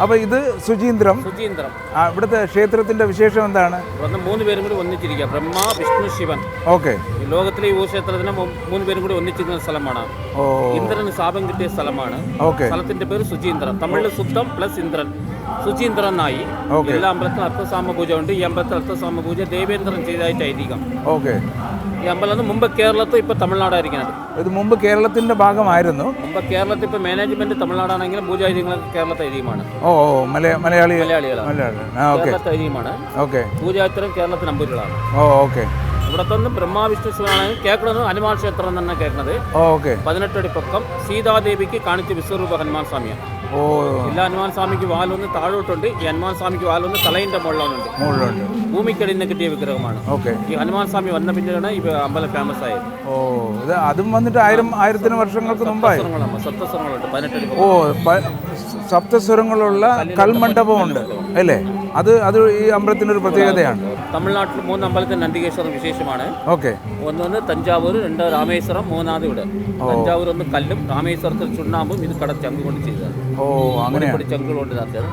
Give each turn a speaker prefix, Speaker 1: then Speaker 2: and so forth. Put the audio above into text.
Speaker 1: അപ്പോൾ ഇത് സുചീന്ദ്രം. ഇവിടുത്തെ ക്ഷേത്രത്തിന്റെ വിശേഷം എന്താണ്?
Speaker 2: 3 പേരും കൂടി ഒന്നിച്ചിരിക്കുക, ബ്രഹ്മ വിഷ്ണു ശിവൻ.
Speaker 1: ഓക്കെ.
Speaker 2: ലോകത്തിലെ ഈ ക്ഷേത്രത്തിന് 3 പേരും കൂടി ഒന്നിച്ചിരിക്കുന്ന സ്ഥലമാണ്. ഇന്ദ്രന് ശാപം കിട്ടിയ സ്ഥലമാണ്. സ്ഥലത്തിന്റെ പേര് സുചീന്ദ്രം. തമിഴിൽ സുദ്ധം പ്ലസ് ഇന്ദ്രൻ, സുചീന്ദ്രൻ എന്നായി. എല്ലാ അമ്പലത്തിലും അർത്ഥസാമ പൂജ ഉണ്ട്. ഈ അമ്പലത്തിൽ അർത്ഥസാമ പൂജ ദേവേന്ദ്രൻ ചെയ്തതായിട്ട് ഐതിഹ്യം.
Speaker 1: ഓക്കെ.
Speaker 2: ഈ അമ്പലം മുമ്പ് കേരളത്തിൽ ഇപ്പൊ തമിഴ്നാടായിരിക്കുന്നത്.
Speaker 1: ഇത് മുമ്പ് കേരളത്തിന്റെ ഭാഗമായിരുന്നു.
Speaker 2: മുമ്പ് കേരളത്തിൽ ഇപ്പൊ മാനേജ്മെന്റ് തമിഴ്നാടാണെങ്കിലും പൂജാരികളൊക്കെ കേരളത്തെ ഐതിഹ്യമാണ്. കേരളത്തെ ഐതിഹ്യമാണ്. പൂജാരിത്തരം കേരളത്തിൽ നമ്പൂരികളാണ്. ഇവിടെ തന്നെ ബ്രഹ്മാവിഷ്ണു ശിവനാണ് കേൾക്കുന്നത്. ഹനുമാൻ ക്ഷേത്രം തന്നെ കേൾക്കുന്നത്. 18 അടി പൊക്കം സീതാദേവിക്ക് കാണിച്ച വിശ്വരൂപ ഹനുമാൻ സ്വാമിയാണ്. എല്ലാ ഹനുമാൻ സ്വാമിക്ക് വാലൊന്ന് താഴോട്ടുണ്ട്. ഈ ഹനുമാൻ സ്വാമിക്ക് വാലൊന്ന് തലയിന്റെ മുകളിലുണ്ട്. ഭൂമിക്കടിയിൽ നിന്ന് കിട്ടിയ വിഗ്രഹമാണ്. ഈ ഹനുമാൻ സ്വാമി വന്ന പിന്നീടാണ് ഈ അമ്പലം ഫേമസ് ആയത്.
Speaker 1: അതും വന്നിട്ട് 1000 വർഷങ്ങൾക്ക് മുമ്പായി.
Speaker 2: സപ്തസ്വരങ്ങളുണ്ട്. 18 അടി
Speaker 1: സപ്തസ്വരങ്ങളുള്ള കൽമണ്ഡപമുണ്ട് അല്ലേ? അത് ഈ അമ്പലത്തിന്റെ ഒരു പ്രത്യേകതയാണ്.
Speaker 2: തമിഴ്നാട്ടിൽ 3 അമ്പലത്തിൽ നന്ദികേശ്വരം വിശേഷമാണ്. ഒന്ന് തഞ്ചാവൂർ, 2 രാമേശ്വരം, 3 ഇവിടെ. തഞ്ചാവൂർ ഒന്ന് കല്ലും രാമേശ്വരത്തിൽ ചുണ്ണാമ്പും ഇത് കടച്ചങ്ക് കൊണ്ട് ചെയ്തതാണ്. ചങ്കുകൾ കൊണ്ട് നടത്തിയത്.